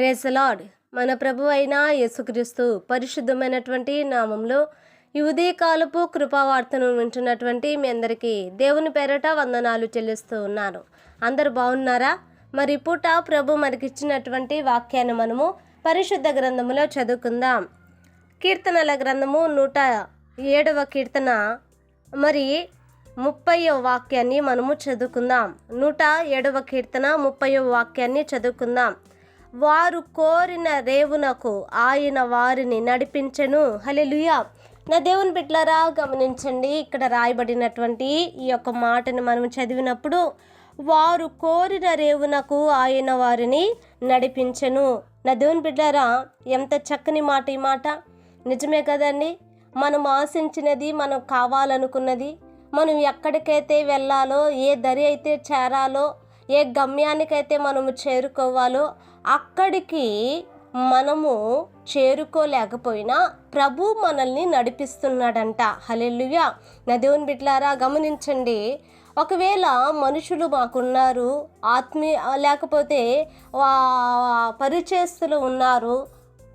Praise the lord. మన ప్రభు అయిన యేసుక్రీస్తు పరిశుద్ధమైనటువంటి నామంలో ఈ ఉదయకాలపు కృపావార్తను వింటున్నటువంటి మీ అందరికీ దేవుని పేరట వందనాలు చెల్లిస్తూ ఉన్నాను. అందరు బాగున్నారా? మరి పూట ప్రభు మనకిచ్చినటువంటి వాక్యాన్ని మనము పరిశుద్ధ గ్రంథములో చదువుకుందాం. కీర్తనల గ్రంథము 107వ కీర్తన మరి 30వ వాక్యాన్ని మనము చదువుకుందాం. 107వ కీర్తన 30వ వాక్యాన్ని చదువుకుందాం. వారు కోరిన రేవునకు ఆయన వారిని నడిపించెను. హల్లెలూయా. నా దేవుని బిడ్డలారా గమనించండి, ఇక్కడ రాయబడినటువంటి ఈ యొక్క మాటను మనం చదివినప్పుడు వారు కోరిన రేవునకు ఆయన వారిని నడిపించెను. నా దేవుని బిడ్డలారా, ఎంత చక్కని మాట ఈ మాట. నిజమే కదండి. మనం ఆశించినది, మనం కావాలనుకున్నది, మనం ఎక్కడికైతే వెళ్ళాలో, ఏ దరి అయితే చేరాలో, ఏ గమ్యానికైతే మనము చేరుకోవాలో అక్కడికి మనము చేరుకోలేకపోయినా ప్రభు మనల్ని నడిపిస్తున్నాడంట. హల్లెలూయా. నా దేవుని బిడ్డలారా గమనించండి, ఒకవేళ మనుషులు మాకున్నారు, లేకపోతే పరిచయస్తులు ఉన్నారు,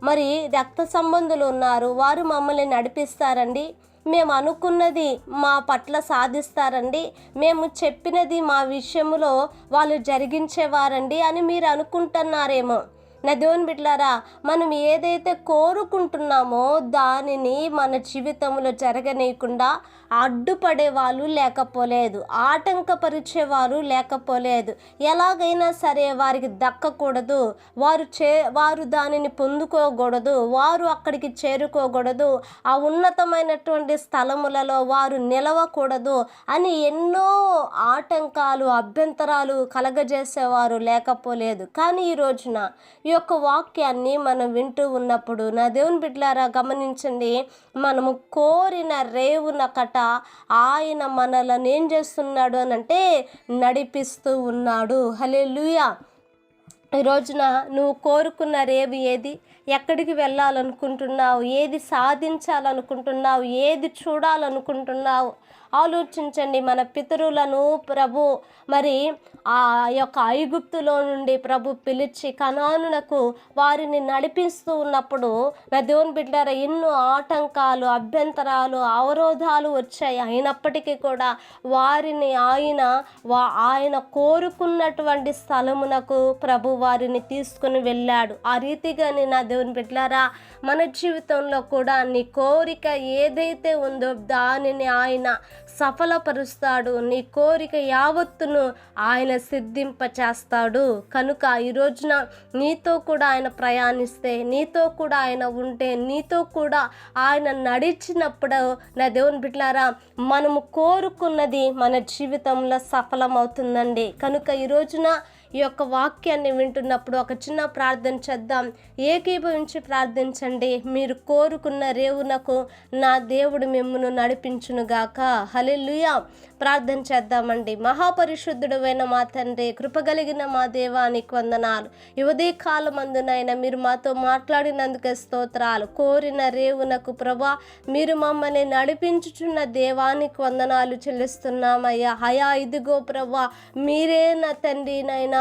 మరి రక్త సంబంధులు ఉన్నారు, వారు మమ్మల్ని నడిపిస్తారండి, మేము అనుకున్నది మా పట్ల సాధిస్తారండి, మేము చెప్పినది మా విషయంలో వాళ్ళు జరిగించేవారండి అని మీరు అనుకుంటున్నారేమో. నా దేవుని బిడ్డలారా, మనం ఏదైతే కోరుకుంటున్నామో దానిని మన జీవితంలో జరగనీయకుండా అడ్డుపడే వాళ్ళు లేకపోలేదు, ఆటంకపరిచేవారు లేకపోలేదు. ఎలాగైనా సరే వారికి దక్కకూడదు, వారు దానిని పొందుకోకూడదు, వారు అక్కడికి చేరుకోకూడదు, ఆ ఉన్నతమైనటువంటి స్థలములలో వారు నిలవకూడదు అని ఎన్నో ఆటంకాలు, అభ్యంతరాలు కలగజేసేవారు లేకపోలేదు. కానీ ఈ రోజున ఈ యొక్క వాక్యాన్ని మనం వింటూ ఉన్నప్పుడు నా దేవుని బిడ్డలారా గమనించండి, మనము కోరిన రేవునకట ఆయన మనలను ఏం చేస్తున్నాడు అనంటే నడిపిస్తూ ఉన్నాడు. హల్లెలూయా. ఈ రోజున నువ్వు కోరుకున్న రేవు ఏది? ఎక్కడికి వెళ్ళాలనుకుంటున్నావు? ఏది సాధించాలనుకుంటున్నావు? ఏది చూడాలనుకుంటున్నావు? ఆలోచించండి. మన పితరులను ప్రభు మరి ఆ యొక్క ఐగుప్తులో నుండి ప్రభు పిలిచి కనానునకు వారిని నడిపిస్తూ ఉన్నప్పుడు నా దేవుని బిడ్డలారా ఎన్నో ఆటంకాలు, అభ్యంతరాలు, అవరోధాలు వచ్చాయి. అయినప్పటికీ కూడా వారిని ఆయన కోరుకున్నటువంటి స్థలమునకు ప్రభు వారిని తీసుకుని వెళ్ళాడు. ఆ రీతిగానే నా దేవుని బిడ్డలారా మన జీవితంలో కూడా నీ కోరిక ఏదైతే ఉందో దానిని ఆయన సఫలపరుస్తాడు. నీ కోరిక యావత్తును ఆయన సిద్ధింపచేస్తాడు. కనుక ఈ రోజున నీతో కూడా ఆయన ప్రయాణిస్తే, నీతో కూడా ఆయన ఉంటే, నీతో కూడా ఆయన నడిచినప్పుడు నా దేవుని బిడ్డలారా మనము కోరుకున్నది మన జీవితంలో సఫలమవుతుందండి. కనుక ఈ రోజున ఈ యొక్క వాక్యాన్ని వింటున్నప్పుడు ఒక చిన్న ప్రార్థన చేద్దాం. ఏకీభవించి ప్రార్థించండి. మీరు కోరుకున్న రేవునకు నా దేవుడు మిమ్మును నడిపించునుగాక. హల్లెలూయా. ప్రార్థన చేద్దామండి. మహాపరిశుద్ధుడైన మా తండ్రి, కృపగలిగిన మా దేవానికి వందనాలు. ఈ ఉదయకాలమందునైనా మీరు మాతో మాట్లాడినందుకే స్తోత్రాలు. కోరిన రేవునకు ప్రభా మీరు మమ్మల్ని నడిపించుచున్న దేవానికి వందనాలు చెల్లిస్తున్నామయ్యా. అయా ఇదిగో ప్రభా మీరే నా తండ్రి నైనా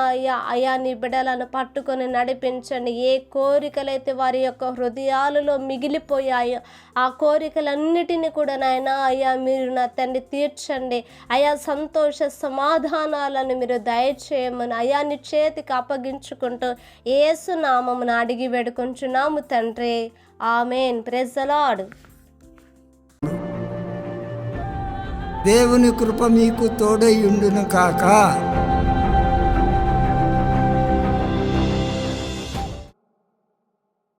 అయా నీ బిడ్డలను పట్టుకొని నడిపించండి. ఏ కోరికలైతే వారి యొక్క హృదయాలలో మిగిలిపోయాయో ఆ కోరికలన్నిటినీ కూడా నాయనా అయ్యా మీరు నా తండ్రి తీర్చండి. అయా సంతోష సమాధానాలను మీరు దయచేయమని అయా నీ చేతికి అప్పగించుకుంటూ యేసు నామమున అడిగి వేడుకొంచున్నాము తండ్రి. ఆమేన్. Praise the Lord. దేవుని కృప మీకు తోడై ఉండును కాక.